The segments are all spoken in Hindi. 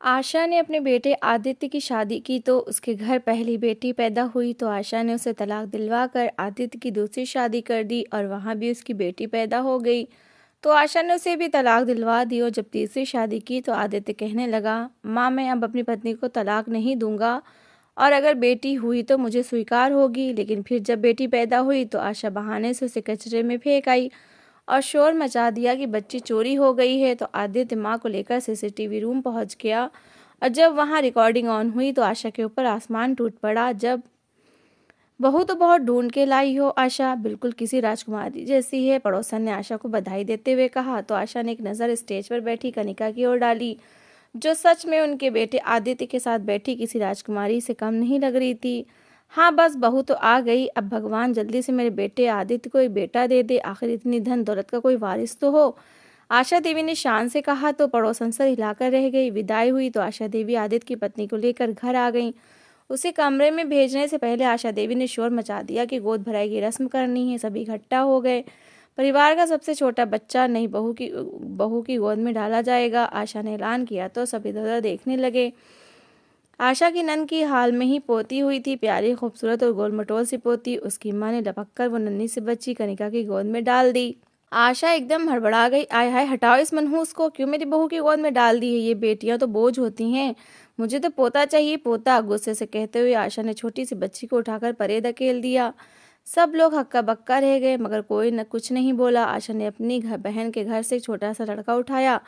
आशा ने अपने बेटे आदित्य की शादी की तो उसके घर पहली बेटी पैदा हुई तो आशा ने उसे तलाक दिलवा कर आदित्य की दूसरी शादी कर दी और वहाँ भी उसकी बेटी पैदा हो गई। तो आशा ने उसे भी तलाक दिलवा दी और जब तीसरी शादी की तो आदित्य कहने लगा, माँ मैं अब अपनी पत्नी को तलाक नहीं दूंगा और अगर बेटी हुई तो मुझे स्वीकार होगी। लेकिन फिर जब बेटी पैदा हुई तो आशा बहाने से उसे कचरे में फेंक आई और शोर मचा दिया कि बच्ची चोरी हो गई है। तो आदित्य माँ को लेकर सीसीटीवी रूम पहुंच गया और जब वहां रिकॉर्डिंग ऑन हुई तो आशा के ऊपर आसमान टूट पड़ा। जब बहू तो बहुत ढूंढ के लाई हो, आशा बिल्कुल किसी राजकुमारी जैसी है, पड़ोसन ने आशा को बधाई देते हुए कहा। तो आशा ने एक नज़र स्टेज पर बैठी कनिका की ओर डाली, जो सच में उनके बेटे आदित्य के साथ बैठी किसी राजकुमारी से कम नहीं लग रही थी। हाँ बस बहू तो आ गई, अब भगवान जल्दी से मेरे बेटे आदित्य को एक बेटा दे दे, आखिर इतनी धन दौलत का कोई वारिस तो हो, आशा देवी ने शान से कहा। तो पड़ोसन सर हिलाकर रह गई। विदाई हुई तो आशा देवी आदित्य की पत्नी को लेकर घर आ गईं। उसे कमरे में भेजने से पहले आशा देवी ने शोर मचा दिया कि गोद भराई की रस्म करनी है। सभी इकट्ठा हो गए। परिवार का सबसे छोटा बच्चा नई बहू की गोद में डाला जाएगा, आशा ने ऐलान किया। तो सभी इधर उधर देखने लगे। आशा की नन्ही की हाल में ही पोती हुई थी, प्यारी खूबसूरत और गोलमटोल सी पोती। उसकी माँ ने लपक कर वो नन्ही सी बच्ची कनिका की गोद में डाल दी। आशा एकदम हड़बड़ा गई। आय हाय, हटाओ इस मनहूस को, क्यों मेरी बहू की गोद में डाल दी है? ये बेटियां तो बोझ होती हैं, मुझे तो पोता चाहिए पोता। गुस्से से कहते हुए आशा ने छोटी सी बच्ची को उठाकर परे धकेल दिया। सब लोग हक्का बक्का रह गए मगर कोई न कुछ नहीं बोला। आशा ने अपनी बहन के घर से एक छोटा सा लड़का उठाया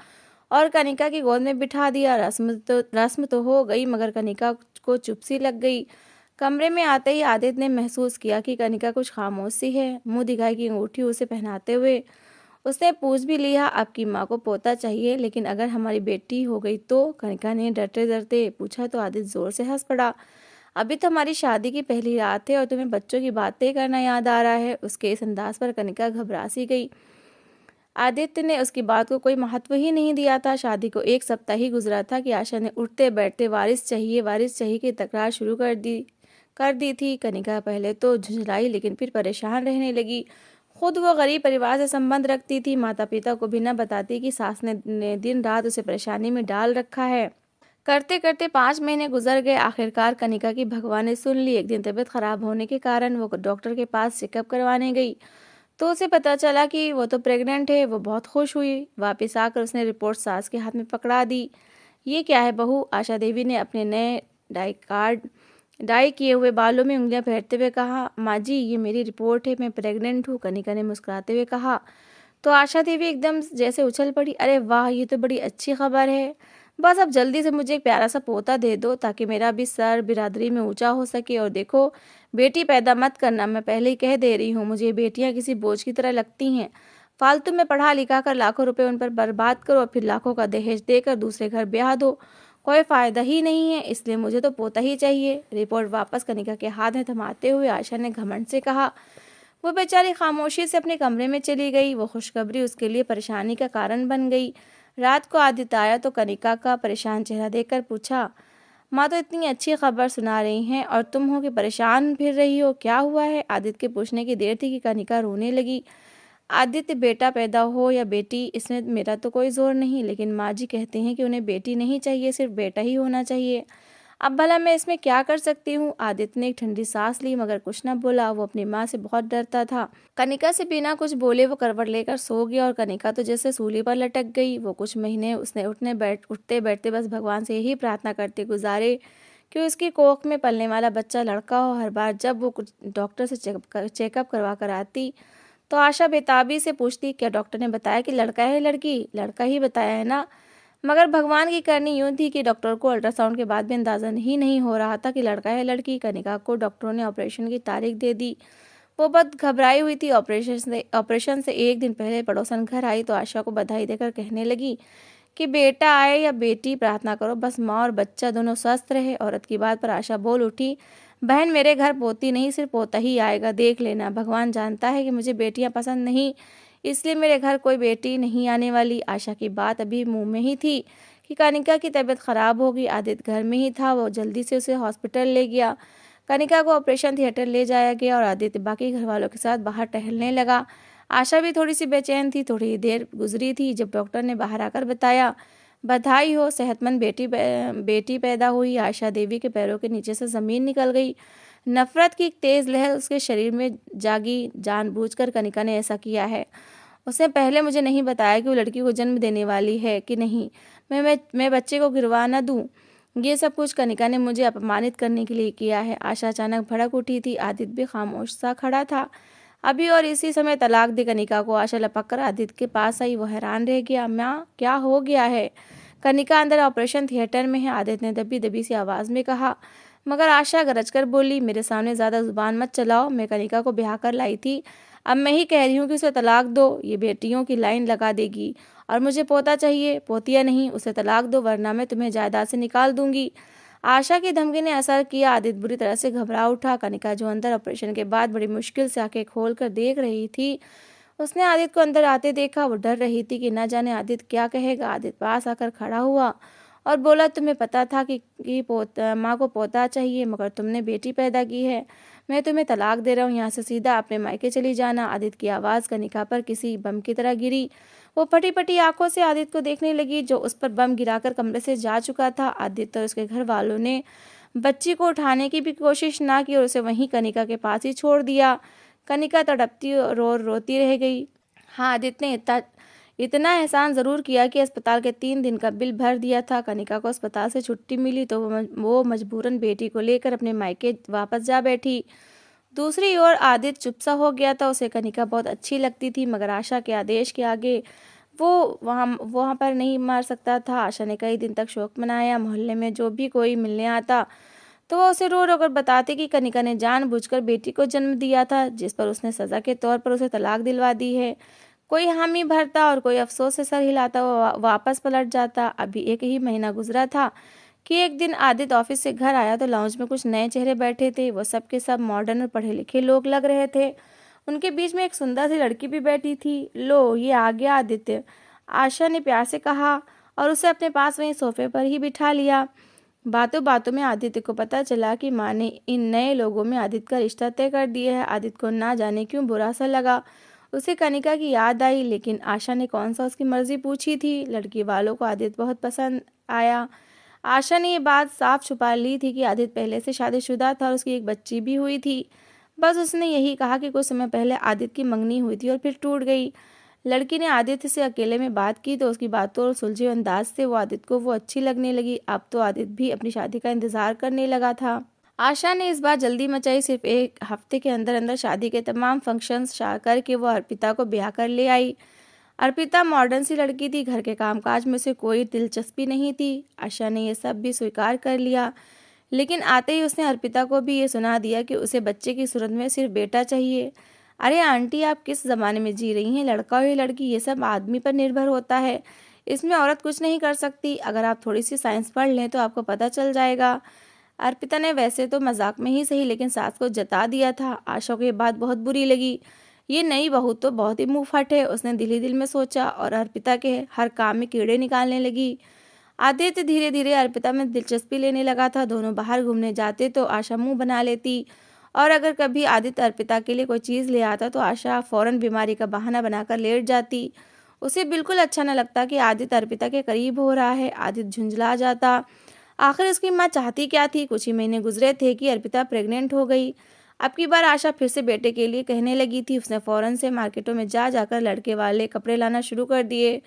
और कनिका की गोद में बिठा दिया। रस्म तो हो गई मगर कनिका को चुप सी लग गई। कमरे में आते ही आदित्य ने महसूस किया कि कनिका कुछ खामोश सी है। मुंह दिखाई की अंगूठी उसे पहनाते हुए उसने पूछ भी लिया, आपकी माँ को पोता चाहिए, लेकिन अगर हमारी बेटी हो गई तो? कनिका ने डरते डरते पूछा। तो आदित्य जोर से हंस पड़ा। अभी तो हमारी शादी की पहली रात है और तुम्हें बच्चों की बातें करना याद आ रहा है? उसके इस अंदाज पर कनिका घबरा सी गई। आदित्य ने उसकी बात को कोई महत्व ही नहीं दिया था। शादी को एक सप्ताह ही गुजरा था कि आशा ने उठते बैठते वारिस चाहिए की तकरार शुरू कर दी थी। कनिका पहले तो झुंझलाई लेकिन फिर परेशान रहने लगी। खुद वो गरीब परिवार से संबंध रखती थी, माता पिता को भी न बताती कि सास ने दिन रात उसे परेशानी में डाल रखा है। करते करते 5 महीने गुजर गए। आखिरकार कनिका की भगवान ने सुन ली। एक दिन तबीयत खराब होने के कारण वो डॉक्टर के पास चेकअप करवाने गई तो उसे पता चला कि वो तो प्रेग्नेंट है। वो बहुत खुश हुई। वापस आकर उसने रिपोर्ट सास के हाथ में पकड़ा दी। ये क्या है बहू? आशा देवी ने अपने नए डाई किए हुए बालों में उंगलियां फेरते हुए कहा। माँ जी, ये मेरी रिपोर्ट है, मैं प्रेग्नेंट हूँ, कनिका ने मुस्कुराते हुए कहा। तो आशा देवी एकदम जैसे उछल पड़ी। अरे वाह, ये तो बड़ी अच्छी खबर है। बस अब जल्दी से मुझे एक प्यारा सा पोता दे दो ताकि मेरा भी सर बिरादरी में ऊंचा हो सके। और देखो, बेटी पैदा मत करना, मैं पहले ही कह दे रही हूँ। मुझे ये बेटियां किसी बोझ की तरह लगती हैं। फालतू में पढ़ा लिखा कर लाखों रुपए उन पर बर्बाद करो और फिर लाखों का दहेज देकर दूसरे घर ब्याह दो, कोई फायदा ही नहीं है। इसलिए मुझे तो पोता ही चाहिए। रिपोर्ट वापस कनिका के हाथ में थमाते हुए आशा ने घमंड से कहा। वो बेचारी खामोशी से अपने कमरे में चली गई। वो खुशखबरी उसके लिए परेशानी का कारण बन गई। रात को आदित्य आया तो कनिका का परेशान चेहरा देखकर पूछा, माँ तो इतनी अच्छी खबर सुना रही हैं और तुम हो कि परेशान फिर रही हो, क्या हुआ है? आदित्य के पूछने की देर थी कि कनिका रोने लगी। आदित्य, बेटा पैदा हो या बेटी, इसमें मेरा तो कोई जोर नहीं, लेकिन माँ जी कहते हैं कि उन्हें बेटी नहीं चाहिए, सिर्फ बेटा ही होना चाहिए। अब भला मैं इसमें क्या कर सकती हूँ? आदित्य ने एक ठंडी सांस ली मगर कुछ न बोला। वो अपनी माँ से बहुत डरता था। कनिका से बिना कुछ बोले वो करवट लेकर सो गया और कनिका तो जैसे सूली पर लटक गई। वो कुछ महीने उसने उठते बैठते बस भगवान से यही प्रार्थना करते गुजारे कि उसकी कोख में पलने वाला बच्चा लड़का हो। हर बार जब वो कुछ डॉक्टर से चेकअप करवा कर आती तो आशा बेताबी से पूछती, क्या डॉक्टर ने बताया कि लड़का है लड़की? लड़का ही बताया है ना? मगर भगवान की करनी यूं थी कि डॉक्टर को अल्ट्रासाउंड के बाद भी अंदाजा ही नहीं हो रहा था कि लड़का है लड़की। कनिका को डॉक्टरों ने ऑपरेशन की तारीख दे दी। वो बहुत घबराई हुई थी। ऑपरेशन से एक दिन पहले पड़ोसन घर आई तो आशा को बधाई देकर कहने लगी कि बेटा आए या बेटी, प्रार्थना करो बस माँ और बच्चा दोनों स्वस्थ रहे। औरत की बात पर आशा बोल उठी, बहन मेरे घर पोती नहीं सिर्फ पोता ही आएगा, देख लेना। भगवान जानता है कि मुझे बेटियां पसंद नहीं, इसलिए मेरे घर कोई बेटी नहीं आने वाली। आशा की बात अभी मुंह में ही थी कि कनिका की तबीयत खराब हो गई। आदित्य घर में ही था। वो जल्दी से उसे हॉस्पिटल ले गया। कनिका को ऑपरेशन थिएटर ले जाया गया और आदित्य बाकी घर वालों के साथ बाहर टहलने लगा। आशा भी थोड़ी सी बेचैन थी। थोड़ी देर गुजरी थी जब डॉक्टर ने बाहर आकर बताया, बधाई हो, सेहतमंद बेटी पैदा हुई। आशा देवी के पैरों के नीचे से ज़मीन निकल गई। नफ़रत की एक तेज़ लहर उसके शरीर में जागी। जानबूझकर कनिका ने ऐसा किया है। उसने पहले मुझे नहीं बताया कि वो लड़की को जन्म देने वाली है कि नहीं। मैं बच्चे को गिरवा न दूँ। ये सब कुछ कनिका ने मुझे अपमानित करने के लिए किया है। आशा अचानक भड़क उठी थी। आदित्य भी खामोश सा खड़ा था। अभी और इसी समय तलाक दी कनिका को। आशा लपक कर आदित्य के पास आई। वो हैरान रह गया। माँ, क्या हो गया है? कनिका अंदर ऑपरेशन थिएटर में है, आदित्य ने दबी दबी सी आवाज़ में कहा। मगर आशा गरज कर बोली, मेरे सामने ज़्यादा जुबान मत चलाओ। मैं कनिका को ब्याह कर लाई थी। अब मैं ही कह रही हूँ कि उसे तलाक दो। ये बेटियों की लाइन लगा देगी। और मुझे पोता चाहिए, पोतिया नहीं। उसे तलाक दो वरना मैं तुम्हें जायदाद से निकाल दूंगी। आशा की धमकी ने असर किया। आदित्य बुरी तरह से घबरा उठा। कनिका जो अंदर ऑपरेशन के बाद बड़ी मुश्किल से आंखें खोल कर देख रही थी, उसने आदित्य को अंदर आते देखा। वो डर रही थी कि न जाने आदित्य क्या कहेगा। आदित्य पास आकर खड़ा हुआ और बोला, तुम्हें पता था कि माँ को पोता चाहिए, मगर तुमने बेटी पैदा की है। मैं तुम्हें तलाक दे रहा हूँ। यहाँ से सीधा अपने मायके चली जाना। आदित्य की आवाज़ कनिका पर किसी बम की तरह गिरी। वो फटी फटी आंखों से आदित्य को देखने लगी, जो उस पर बम गिराकर कमरे से जा चुका था। आदित्य और उसके घर वालों ने बच्ची को उठाने की भी कोशिश ना की और उसे वहीं कनिका के पास ही छोड़ दिया। कनिका तड़पती और रोती रह गई। हाँ, आदित्य ने इतना एहसान ज़रूर किया कि अस्पताल के 3 दिन का बिल भर दिया था। कनिका को अस्पताल से छुट्टी मिली तो वो मजबूरन बेटी को लेकर अपने मायके वापस जा बैठी। दूसरी ओर आदित्य चुप सा हो गया था। उसे कनिका बहुत अच्छी लगती थी, मगर आशा के आदेश के आगे वो वहाँ पर नहीं मार सकता था। आशा ने कई दिन तक शोक मनाया। मोहल्ले में जो भी कोई मिलने आता तो वो उसे रो रो कर बताते कि कनिका ने जानबूझकर बेटी को जन्म दिया था, जिस पर उसने सज़ा के तौर पर उसे तलाक दिलवा दी है। कोई हामी भरता और कोई अफसोस से सर हिलाता। वो वापस पलट जाता। अभी 1 ही महीना गुजरा था कि एक दिन आदित्य ऑफिस से घर आया तो लाउंज में कुछ नए चेहरे बैठे थे। वो सब के सब मॉडर्न और पढ़े लिखे लोग लग रहे थे। उनके बीच में एक सुंदर सी लड़की भी बैठी थी। लो, ये आ गया आदित्य, आशा ने प्यार से कहा और उसे अपने पास वहीं सोफे पर ही बिठा लिया। बातों बातों में आदित्य को पता चला कि माँ ने इन नए लोगों में आदित्य का रिश्ता तय कर दिया है। आदित्य को ना जाने क्यों बुरा सा लगा। उसे कनिका की याद आई, लेकिन आशा ने कौन सा उसकी मर्जी पूछी थी। लड़की वालों को आदित्य बहुत पसंद आया। आशा ने ये बात साफ छुपा ली थी कि आदित्य पहले से शादीशुदा था और उसकी एक बच्ची भी हुई थी। बस उसने यही कहा कि कुछ समय पहले आदित्य की मंगनी हुई थी और फिर टूट गई। लड़की ने आदित्य से अकेले में बात की तो उसकी बातों और सुलझे अंदाज से वो आदित्य को वो अच्छी लगने लगी। अब तो आदित्य भी अपनी शादी का इंतजार करने लगा था। आशा ने इस बार जल्दी मचाई। सिर्फ 1 हफ्ते के अंदर अंदर शादी के तमाम फंक्शंस करके वो अर्पिता को ब्याह कर ले आई। अर्पिता मॉडर्न सी लड़की थी। घर के कामकाज में उसे कोई दिलचस्पी नहीं थी। आशा ने यह सब भी स्वीकार कर लिया, लेकिन आते ही उसने अर्पिता को भी ये सुना दिया कि उसे बच्चे की सूरत में सिर्फ बेटा चाहिए। अरे आंटी, आप किस ज़माने में जी रही हैं? लड़का हो या लड़की, ये सब आदमी पर निर्भर होता है। इसमें औरत कुछ नहीं कर सकती। अगर आप थोड़ी सी साइंस पढ़ लें तो आपको पता चल जाएगा। अर्पिता ने वैसे तो मजाक में ही सही, लेकिन सास को जता दिया था। आशा को ये बात बहुत बुरी लगी। ये नई बहू तो बहुत ही मुंहफट है, उसने दिल ही दिल में सोचा और अर्पिता के हर काम में कीड़े निकालने लगी। आदित्य धीरे धीरे अर्पिता में दिलचस्पी लेने लगा था। दोनों बाहर घूमने जाते तो आशा मुंह बना लेती और अगर कभी आदित्य अर्पिता के लिए कोई चीज़ ले आता तो आशा फौरन बीमारी का बहाना बनाकर लेट जाती। उसे बिल्कुल अच्छा न लगता कि आदित्य अर्पिता के करीब हो रहा है। आदित्य झुंझला जाता। आखिर उसकी माँ चाहती क्या थी? कुछ ही महीने गुजरे थे कि अर्पिता प्रेग्नेंट हो गई। अब की बार आशा फिर से बेटे के लिए कहने लगी थी। उसने फौरन से मार्केटों में जा जाकर लड़के वाले कपड़े लाना शुरू कर दिए।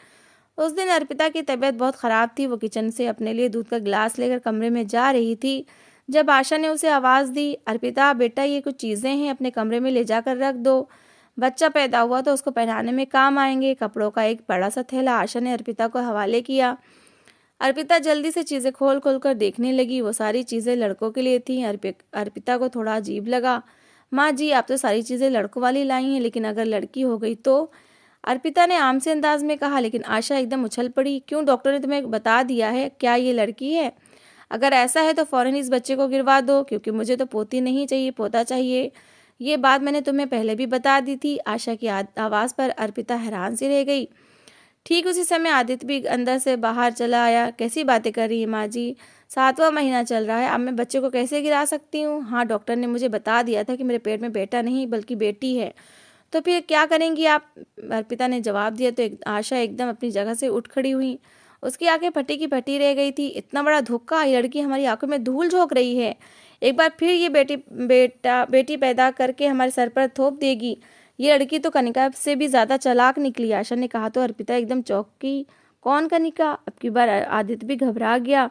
उस दिन अर्पिता की तबीयत बहुत ख़राब थी। वो किचन से अपने लिए दूध का गिलास लेकर कमरे में जा रही थी जब आशा ने उसे आवाज़ दी, अर्पिता बेटा, ये कुछ चीज़ें हैं, अपने कमरे में ले जाकर रख दो। बच्चा पैदा हुआ तो उसको पहनाने में काम आएंगे। कपड़ों का एक बड़ा सा थैला आशा ने अर्पिता को हवाले किया। अर्पिता जल्दी से चीज़ें खोल खोल कर देखने लगी। वो सारी चीज़ें लड़कों के लिए थीं। अर्पिता को थोड़ा अजीब लगा। माँ जी, आप तो सारी चीज़ें लड़कों वाली लाई हैं, लेकिन अगर लड़की हो गई तो? अर्पिता ने आम से अंदाज में कहा। लेकिन आशा एकदम उछल पड़ी। क्यों? डॉक्टर ने तुम्हें बता दिया है? क्या ये लड़की है? अगर ऐसा है तो फौरन इस बच्चे को गिरवा दो, क्योंकि मुझे तो पोती नहीं चाहिए, पोता चाहिए। ये बात मैंने तुम्हें पहले भी बता दी थी। आशा की आवाज़ पर अर्पिता हैरान सी रह गई। ठीक उसी समय आदित्य भी अंदर से बाहर चला आया। कैसी बातें कर रही है माँ जी? 7वां महीना चल रहा है, अब मैं बच्चे को कैसे गिरा सकती हूँ? हाँ, डॉक्टर ने मुझे बता दिया था कि मेरे पेट में बेटा नहीं बल्कि बेटी है। तो फिर क्या करेंगी आप? अर्पिता ने जवाब दिया तो आशा एकदम अपनी जगह से उठ खड़ी हुई। उसकी आंखें फटी की फटी रह गई थी। इतना बड़ा धोखा, ये लड़की हमारी आंखों में धूल झोंक रही है। एक बार फिर ये बेटी पैदा करके हमारे सर पर थोप देगी। ये लड़की तो कनिका से भी ज्यादा चालाक निकली, आशा ने कहा तो अर्पिता एकदम चौंकी। कौन कनिका? अब की बार आदित्य भी घबरा गया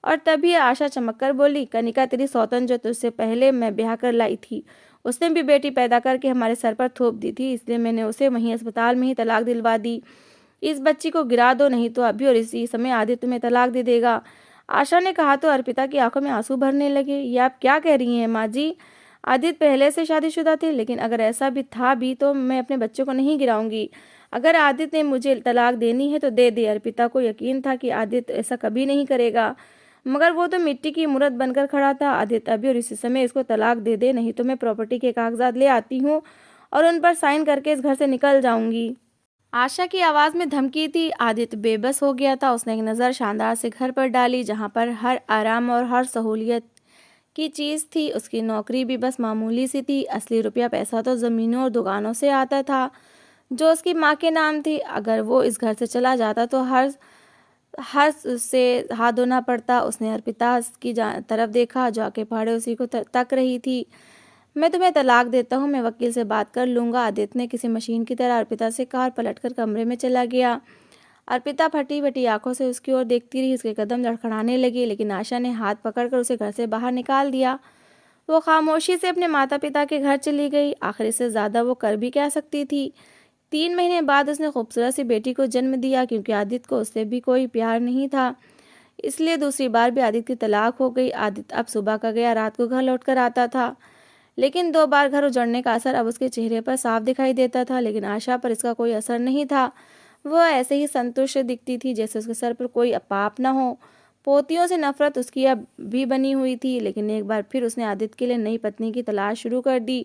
और तभी आशा चमक कर बोली, कनिका तेरी सौतन जो तुझसे पहले मैं ब्याह कर लाई थी, उसने भी बेटी पैदा करके हमारे सर पर थोप दी थी, इसलिए मैंने उसे वहीं अस्पताल में ही तलाक दिलवा दी। इस बच्ची को गिरा दो, नहीं तो अभी और इसी समय आदित्य तुम्हें तलाक दे देगा। आशा ने कहा तो अर्पिता की आंखों में आंसू भरने लगे। ये आप क्या कह रही हैं माँ जी? आदित्य पहले से शादीशुदा थे, लेकिन अगर ऐसा भी था भी तो मैं अपने बच्चों को नहीं गिराऊंगी। अगर आदित्य ने मुझे तलाक देनी है तो दे दे। अर्पिता को यकीन था कि आदित्य ऐसा कभी नहीं करेगा, मगर वो तो मिट्टी की मूरत बनकर खड़ा था। आदित्य अभी और इसी समय इसको तलाक दे दे, नहीं तो मैं प्रॉपर्टी के कागजात ले आती हूँ और उन पर साइन करके इस घर से निकल जाऊंगी। आशा की आवाज में धमकी थी। आदित्य बेबस हो गया था। उसने एक नज़र शानदार से घर पर डाली, जहाँ पर हर आराम और हर सहूलियत की चीज़ थी। उसकी नौकरी भी बस मामूली सी थी, असली रुपया पैसा तो ज़मीनों और दुकानों से आता था जो उसकी माँ के नाम थी। अगर वो इस घर से चला जाता तो हर हर से हाथ धोना पड़ता। उसने अर्पिता की तरफ देखा जो आके पहाड़े उसी को तक रही थी। मैं तुम्हें तलाक देता हूँ, मैं वकील से बात कर लूँगा, आदित्य ने किसी मशीन की तरह अर्पिता से कहा और पलटकर कमरे में चला गया। अर्पिता फटी फटी आंखों से उसकी ओर देखती रही। उसके कदम लड़खड़ाने लगे, लेकिन आशा ने हाथ पकड़कर उसे घर से बाहर निकाल दिया। वो खामोशी से अपने माता पिता के घर चली गई। आखिर इससे ज़्यादा वो कर भी क्या सकती थी। 3 महीने बाद उसने खूबसूरत सी बेटी को जन्म दिया। क्योंकि आदित्य को उससे भी कोई प्यार नहीं था, इसलिए दूसरी बार भी आदित्य की तलाक हो गई। आदित्य अब सुबह का गया, रात को घर लौट कर आता था, लेकिन 2 बार घर उजड़ने का असर अब उसके चेहरे पर साफ दिखाई देता था। लेकिन आशा पर इसका कोई असर नहीं था। वह ऐसे ही संतुष्ट दिखती थी जैसे उसके सर पर कोई पाप न हो। पोतियों से नफरत उसकी अब भी बनी हुई थी, लेकिन एक बार फिर उसने आदित्य के लिए नई पत्नी की तलाश शुरू कर दी।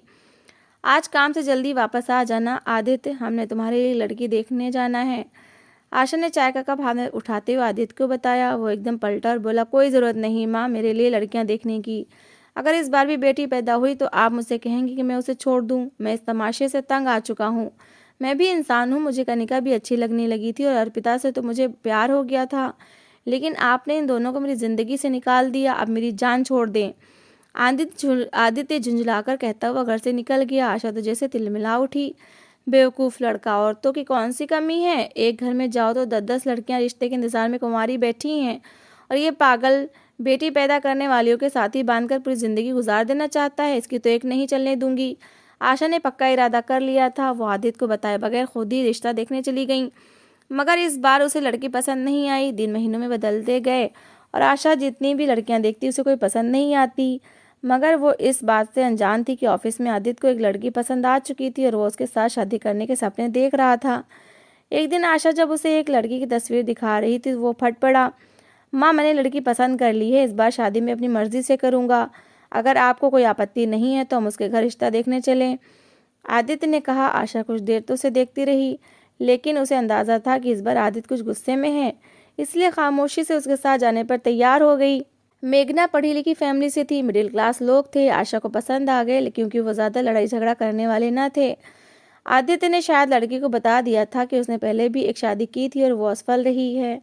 आज काम से जल्दी वापस आ जाना आदित्य, हमने तुम्हारे लिए लड़की देखने जाना है। आशा ने चाय का कप हाथ में उठाते हुए आदित्य को बताया। वो एकदम पलटा और बोला, कोई ज़रूरत नहीं माँ मेरे लिए लड़कियां देखने की। अगर इस बार भी बेटी पैदा हुई तो आप मुझसे कहेंगी कि मैं उसे छोड़ दूं। मैं इस तमाशे से तंग आ चुका हूँ। मैं भी इंसान हूँ, मुझे कनिका भी अच्छी लगने लगी थी और अर्पिता से तो मुझे प्यार हो गया था, लेकिन आपने इन दोनों को मेरी ज़िंदगी से निकाल दिया। अब मेरी जान छोड़ दें। आदित्य झुंझलाकर कहता हुआ घर से निकल गया। आशा तो जैसे तिलमिला उठी। बेवकूफ़ लड़का, औरतों की कौन सी कमी है? एक घर में जाओ तो 10-10 लड़कियां रिश्ते के इंतजार में कुंवारी बैठी हैं, और ये पागल बेटी पैदा करने वालियों के साथ ही बांधकर पूरी जिंदगी गुजार देना चाहता है। इसकी तो एक नहीं चलने दूंगी। आशा ने पक्का इरादा कर लिया था। वो आदित्य को बताए बगैर खुद ही रिश्ता देखने चली गई, मगर इस बार उसे लड़की पसंद नहीं आई। दिन महीनों में बदलते गए और आशा जितनी भी लड़कियां देखती उसे कोई पसंद नहीं आती, मगर वो इस बात से अनजान थी कि ऑफिस में आदित्य को एक लड़की पसंद आ चुकी थी और वो उसके साथ शादी करने के सपने देख रहा था। एक दिन आशा जब उसे एक लड़की की तस्वीर दिखा रही थी, वो फट पड़ा। माँ मैंने लड़की पसंद कर ली है, इस बार शादी में अपनी मर्जी से करूँगा। अगर आपको कोई आपत्ति नहीं है तो हम उसके घर रिश्ता देखने चलें, आदित्य ने कहा। आशा कुछ देर तो उसे देखती रही, लेकिन उसे अंदाजा था कि इस बार आदित्य कुछ गुस्से में है, इसलिए खामोशी से उसके साथ जाने पर तैयार हो गई। मेघना पढ़ी लिखी फैमिली से थी, मिडिल क्लास लोग थे। आशा को पसंद आ गए क्योंकि वो ज़्यादा लड़ाई झगड़ा करने वाले न थे। आदित्य ने शायद लड़की को बता दिया था कि उसने पहले भी एक शादी की थी और वो असफल रही है।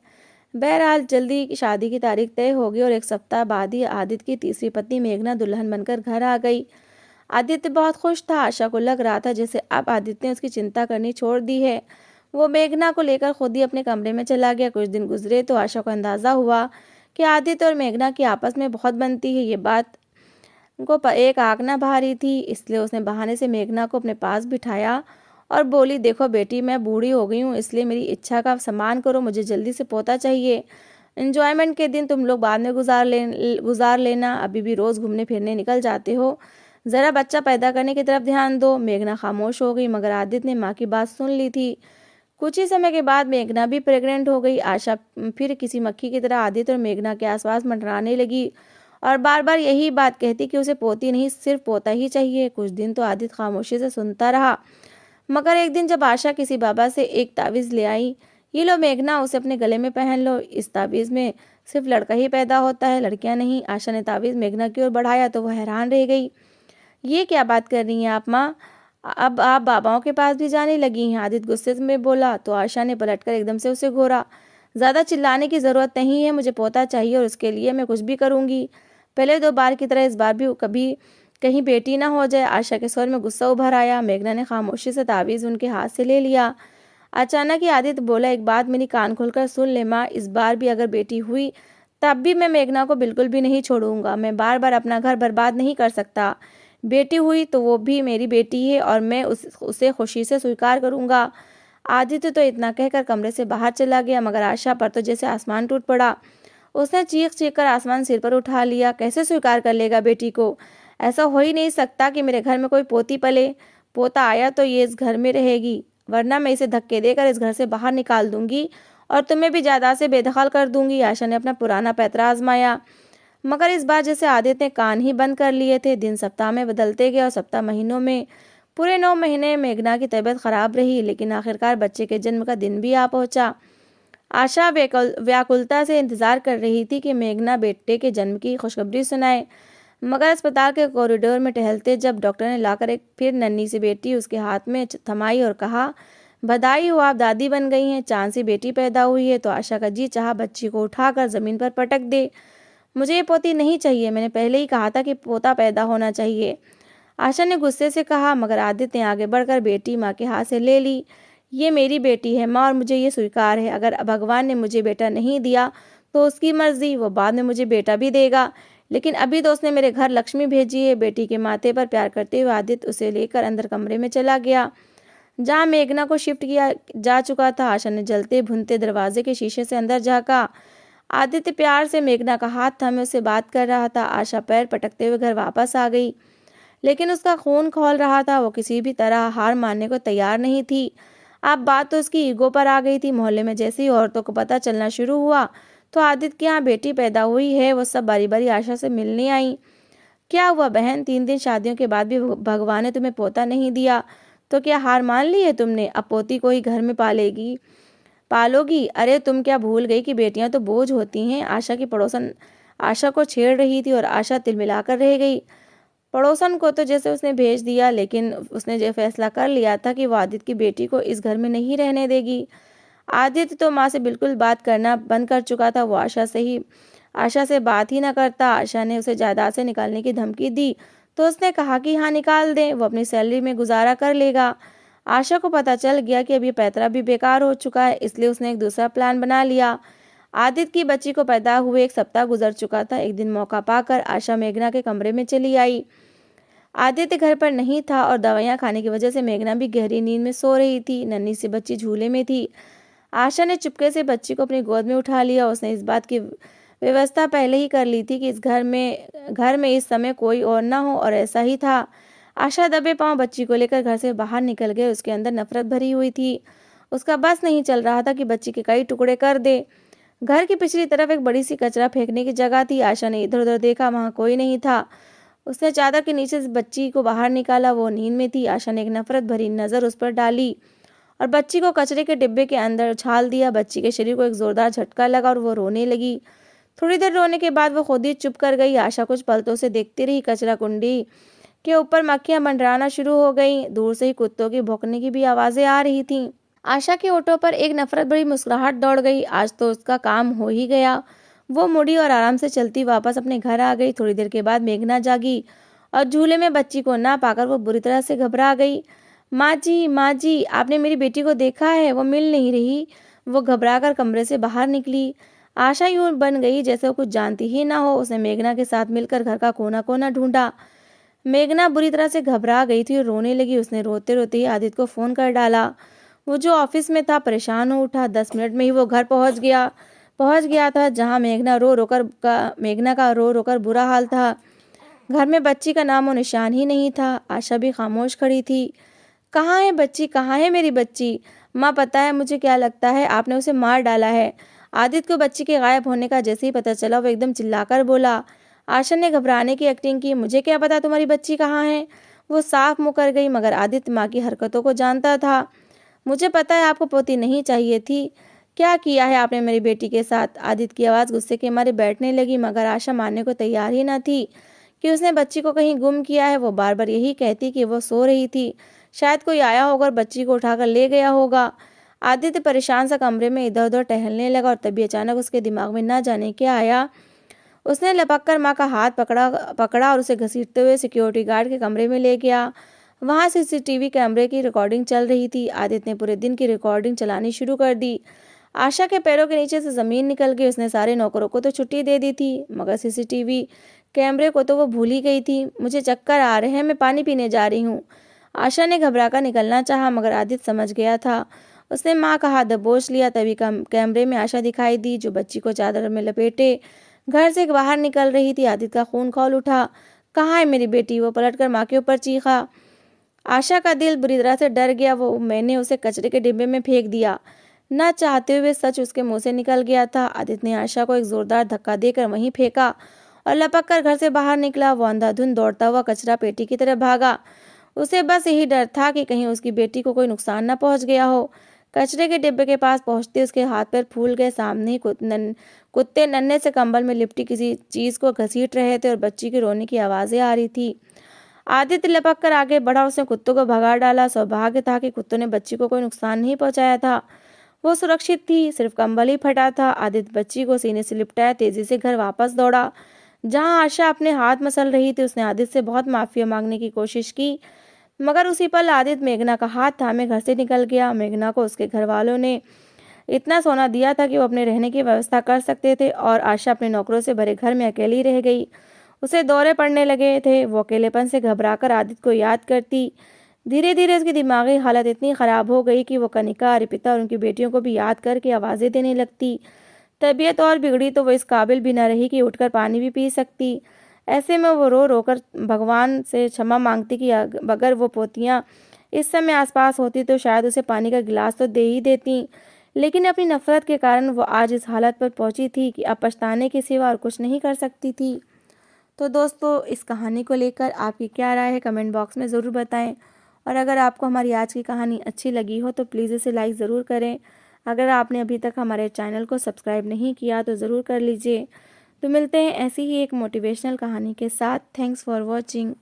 बहरहाल जल्दी शादी की तारीख तय हो गई और 1 सप्ताह बाद ही आदित्य की तीसरी पत्नी मेघना दुल्हन बनकर घर आ गई। आदित्य बहुत खुश था। आशा को लग रहा था जैसे अब आदित्य ने उसकी चिंता करनी छोड़ दी है। वो मेघना को लेकर खुद ही अपने कमरे में चला गया। कुछ दिन गुजरे तो आशा को अंदाजा हुआ कि आदित्य और मेघना की आपस में बहुत बनती है। ये बात को एक आग ना बहा रही थी, इसलिए उसने बहाने से मेघना को अपने पास बिठाया और बोली, देखो बेटी मैं बूढ़ी हो गई हूँ, इसलिए मेरी इच्छा का सम्मान करो, मुझे जल्दी से पोता चाहिए। एंजॉयमेंट के दिन तुम लोग बाद में गुजार लेना, अभी भी रोज़ घूमने फिरने निकल जाते हो, ज़रा बच्चा पैदा करने की तरफ ध्यान दो। मेघना खामोश हो गई, मगर आदित्य ने माँ की बात सुन ली थी। कुछ ही समय के बाद मेघना भी प्रेग्नेंट हो गई। आशा फिर किसी मक्खी की तरह आदित्य और मेघना के आसपास मंडराने लगी और बार बार यही बात कहती कि उसे पोती नहीं सिर्फ पोता ही चाहिए। कुछ दिन तो आदित्य खामोशी से सुनता रहा, मगर एक दिन जब आशा किसी बाबा से एक तावीज़ ले आई, ये लो मेघना, उसे अपने गले में पहन लो, इस तावीज़ में सिर्फ लड़का ही पैदा होता है, लड़कियां नहीं। आशा ने तावीज़ मेघना की ओर बढ़ाया तो वह हैरान रह गई। ये क्या बात कर रही हैं आप माँ, अब आप बाबाओं के पास भी जाने लगी हैं? आदित्य गुस्से में बोला तो आशा ने पलटकर एकदम से उसे घूरा। ज़्यादा चिल्लाने की ज़रूरत नहीं है, मुझे पोता चाहिए और उसके लिए मैं कुछ भी करूँगी। पहले 2 बार की तरह इस बार भी कभी कहीं बेटी ना हो जाए। आशा के स्वर में गुस्सा उभर आया। मेघना ने खामोशी से तावीज़ उनके हाथ से ले लिया। अचानक ही आदित्य बोला, एक बात मेरी कान खोलकर सुन ले माँ, इस बार भी अगर बेटी हुई तब भी मैं मेघना को बिल्कुल भी नहीं छोड़ूंगा। मैं बार बार अपना घर बर्बाद नहीं कर सकता। बेटी हुई तो वो भी मेरी बेटी है और मैं उसे खुशी से स्वीकार करूंगा। आदित्य तो इतना कहकर कमरे से बाहर चला गया, मगर आशा पर तो जैसे आसमान टूट पड़ा। उसने चीख चीख कर आसमान सिर पर उठा लिया। कैसे स्वीकार कर लेगा बेटी को? ऐसा हो ही नहीं सकता कि मेरे घर में कोई पोती पले। पोता आया तो ये इस घर में रहेगी, वरना मैं इसे धक्के देकर इस घर से बाहर निकाल दूंगी और तुम्हें भी जायदाद से बेदखल कर दूंगी। आशा ने अपना पुराना पैतरा आजमाया, मगर इस बार जैसे आदित्य ने कान ही बंद कर लिए थे। दिन सप्ताह में बदलते गए और सप्ताह महीनों में। पूरे 9 महीने मेघना की तबीयत खराब रही, लेकिन आखिरकार बच्चे के जन्म का दिन भी आ पहुंचा। आशा व्याकुलता से इंतजार कर रही थी कि मेघना बेटे के जन्म की खुशखबरी सुनाए, मगर अस्पताल के कॉरिडोर में टहलते जब डॉक्टर ने लाकर एक फिर नन्ही सी बेटी उसके हाथ में थमाई और कहा, बधाई हो, आप दादी बन गई हैं। चांद सी बेटी पैदा हुई है। तो आशा का जी चाहा बच्ची को उठाकर जमीन पर पटक दे। मुझे ये पोती नहीं चाहिए, मैंने पहले ही कहा था कि पोता पैदा होना चाहिए, आशा ने गुस्से से कहा। मगर आदित्य ने आगे बढ़कर बेटी माँ के हाथ से ले ली। ये मेरी बेटी है माँ और मुझे ये स्वीकार है। अगर भगवान ने मुझे बेटा नहीं दिया तो उसकी मर्जी, वो बाद में मुझे बेटा भी देगा, लेकिन अभी तो उसने मेरे घर लक्ष्मी भेजी है। बेटी के माथे पर प्यार करते हुए आदित्य उसे लेकर अंदर कमरे में चला गया, जहाँ मेघना को शिफ्ट किया जा चुका था। आशा ने जलते भुनते दरवाजे के शीशे से अंदर झाँका। आदित्य प्यार से मेघना का हाथ थामे उससे बात कर रहा था। आशा पैर पटकते हुए घर वापस आ गई, लेकिन उसका खून खौल रहा था। वो किसी भी तरह हार मानने को तैयार नहीं थी। अब बात तो उसकी ईगो पर आ गई थी। मोहल्ले में जैसे ही औरतों को पता चलना शुरू हुआ तो आदित्य के यहाँ बेटी पैदा हुई है, वो सब बारी बारी आशा से मिलने आई। क्या हुआ बहन, 3 दिन शादियों के बाद भी भगवान ने तुम्हें पोता नहीं दिया तो क्या हार मान ली है तुमने? अब पोती को ही घर में पालोगी? अरे तुम क्या भूल गई कि बेटियां तो बोझ होती हैं? आशा की पड़ोसन आशा को छेड़ रही थी और आशा तिलमिलाकर रह गई। पड़ोसन को तो जैसे उसने भेज दिया, लेकिन उसने जो फैसला कर लिया था कि वो आदित्य की बेटी को इस घर में नहीं रहने देगी। आदित्य तो माँ से बिल्कुल बात करना बंद कर चुका था। वो आशा से बात ही ना करता। आशा ने उसे जायदाद से निकालने की धमकी दी तो उसने कहा कि हाँ निकाल दें, वो अपनी सैलरी में गुजारा कर लेगा। आशा को पता चल गया कि अब ये पैतरा भी बेकार हो चुका है, इसलिए उसने एक दूसरा प्लान बना लिया। आदित्य की बच्ची को पैदा हुए 1 सप्ताह गुजर चुका था। एक दिन मौका पाकर आशा मेघना के कमरे में चली आई। आदित्य घर पर नहीं था और दवाइयाँ खाने की वजह से मेघना भी गहरी नींद में सो रही थी। नन्ही सी बच्ची झूले में थी। आशा ने चुपके से बच्ची को अपनी गोद में उठा लिया। उसने इस बात की व्यवस्था पहले ही कर ली थी कि इस घर में इस समय कोई और ना हो, और ऐसा ही था। आशा दबे पांव बच्ची को लेकर घर से बाहर निकल गए। उसके अंदर नफरत भरी हुई थी। उसका बस नहीं चल रहा था कि बच्ची के कई टुकड़े कर दे। घर की पिछली तरफ एक बड़ी सी कचरा फेंकने की जगह थी। आशा ने इधर उधर देखा, वहां कोई नहीं था। उसने चादर के नीचे से बच्ची को बाहर निकाला। वो नींद में थी। आशा ने एक नफरत भरी नजर उस पर डाली और बच्ची को कचरे के डिब्बे के अंदर उछाल दिया। बच्ची के शरीर को एक जोरदार झटका लगा और वो रोने लगी। थोड़ी देर रोने के बाद वो खुद ही चुप कर गई। आशा कुछ पल तो उसे देखती रही। कचरा कुंडी के ऊपर मक्खियां मंडराना शुरू हो गई। दूर से ही कुत्तों की भौंकने की भी आवाजें आ रही थीं। आशा के होठों पर एक नफरत भरी मुस्कुराहट दौड़ गई। आज तो उसका काम हो ही गया। वो मुड़ी और आराम से चलती वापस अपने घर आ गई। थोड़ी देर के बाद मेघना जागी और झूले में बच्ची को ना पाकर वो बुरी तरह से घबरा गई। माँ जी, आपने मेरी बेटी को देखा है? वो मिल नहीं रही। वो घबराकर कमरे से बाहर निकली। आशा यूं बन गई जैसे वो कुछ जानती ही ना हो। उसने मेघना के साथ मिलकर घर का कोना कोना ढूंढा। मेघना बुरी तरह से घबरा गई थी और रोने लगी। उसने रोते रोते ही आदित्य को फोन कर डाला। वो जो ऑफिस में था परेशान हो उठा। 10 मिनट में ही वो घर पहुंच गया था, जहां मेघना का रो रोकर बुरा हाल था। घर में बच्ची का नामो निशान ही नहीं था। आशा भी खामोश खड़ी थी। कहाँ है बच्ची, कहाँ है मेरी बच्ची? माँ, पता है मुझे क्या लगता है, आपने उसे मार डाला है। आदित्य को बच्ची के गायब होने का जैसे ही पता चला वो एकदम चिल्लाकर बोला। आशा ने घबराने की एक्टिंग की। मुझे क्या पता तुम्हारी बच्ची कहाँ है? वो साफ मुकर गई। मगर आदित्य माँ की हरकतों को जानता था। मुझे पता है आपको पोती नहीं चाहिए थी। क्या किया है आपने मेरी बेटी के साथ? आदित्य की आवाज़ गुस्से के मारे बैठने लगी, मगर आशा मानने को तैयार ही न थी कि उसने बच्ची को कहीं गुम किया है। वो बार बार यही कहती कि वो सो रही थी, शायद कोई आया होगा और बच्ची को उठाकर ले गया होगा। आदित्य परेशान सा कमरे में इधर उधर टहलने लगा और तभी अचानक उसके दिमाग में ना जाने क्या आया। उसने लपक कर माँ का हाथ पकड़ा और उसे घसीटते हुए सिक्योरिटी गार्ड के कमरे में ले गया। वहाँ सीसीटीवी कैमरे की रिकॉर्डिंग चल रही थी। आदित्य ने पूरे दिन की रिकॉर्डिंग चलानी शुरू कर दी। आशा के पैरों के नीचे से जमीन निकल गई। उसने सारे नौकरों को तो छुट्टी दे दी थी, मगर सीसीटीवी कैमरे को तो वो भूल ही गई थी। मुझे चक्कर आ रहे हैं, मैं पानी पीने जा रही हूँ। आशा ने घबराकर निकलना चाहा, मगर आदित्य समझ गया था। उसने माँ का हाथ दबोच लिया। तभी कैमरे में आशा दिखाई दी, जो बच्ची को चादर में लपेटे घर से बाहर निकल रही थी। आदित्य का खून खौल उठा। कहाँ है मेरी बेटी? वो पलटकर माँ के ऊपर चीखा। आशा का दिल बुरी तरह से डर गया। मैंने उसे कचरे के डिब्बे में फेंक दिया। न चाहते हुए सच उसके मुंह से निकल गया था। आदित्य ने आशा को एक जोरदार धक्का देकर वहीं फेंका और लपक कर घर से बाहर निकला। वो अंधाधुंध दौड़ता हुआ कचरा पेटी की तरफ भागा। उसे बस यही डर था कि कहीं उसकी बेटी को कोई नुकसान न पहुंच गया हो। कचरे के डिब्बे के पास पहुंचते उसके हाथ पैर फूल गए। सामने ही कुत्ते नन्हे से कंबल में लिपटी किसी चीज को घसीट रहे थे और बच्ची के रोने की आवाजें आ रही थी। आदित्य लपक कर आगे बढ़ा। उसने कुत्तों को भगा डाला। सौभाग्य था कि कुत्तों ने बच्ची को कोई नुकसान नहीं पहुंचाया था। वो सुरक्षित थी, सिर्फ कंबल ही फटा था। आदित्य बच्ची को सीने से लिपटाया तेजी से घर वापस दौड़ा। जहां आशा अपने हाथ मसल रही थी, उसने आदित्य से बहुत माफी मांगने की कोशिश की, मगर उसी पल आदित्य मेघना का हाथ थामे घर से निकल गया। मेघना को उसके घर वालों ने इतना सोना दिया था कि वो अपने रहने की व्यवस्था कर सकते थे, और आशा अपने नौकरों से भरे घर में अकेली रह गई। उसे दौरे पड़ने लगे थे। वो अकेलेपन से घबराकर आदित्य को याद करती। धीरे धीरे उसकी दिमागी हालत इतनी खराब हो गई कि वो कनिका, अर्पिता और उनकी बेटियों को भी याद करके आवाज़ें देने लगती। तबीयत और बिगड़ी तो वो इस काबिल भी न रही कि उठकर पानी भी पी सकती। ऐसे में वो रो रोकर भगवान से क्षमा मांगती कि अगर वो पोतियाँ इस समय आसपास होती तो शायद उसे पानी का गिलास तो दे ही देती। लेकिन अपनी नफरत के कारण वो आज इस हालत पर पहुंची थी कि अब पछताने के सिवा और कुछ नहीं कर सकती थी। तो दोस्तों, इस कहानी को लेकर आपकी क्या राय है, कमेंट बॉक्स में ज़रूर बताएं। और अगर आपको हमारी आज की कहानी अच्छी लगी हो तो प्लीज़ इसे लाइक ज़रूर करें। अगर आपने अभी तक हमारे चैनल को सब्सक्राइब नहीं किया तो ज़रूर कर लीजिए। तो मिलते हैं ऐसी ही एक मोटिवेशनल कहानी के साथ। Thanks for watching.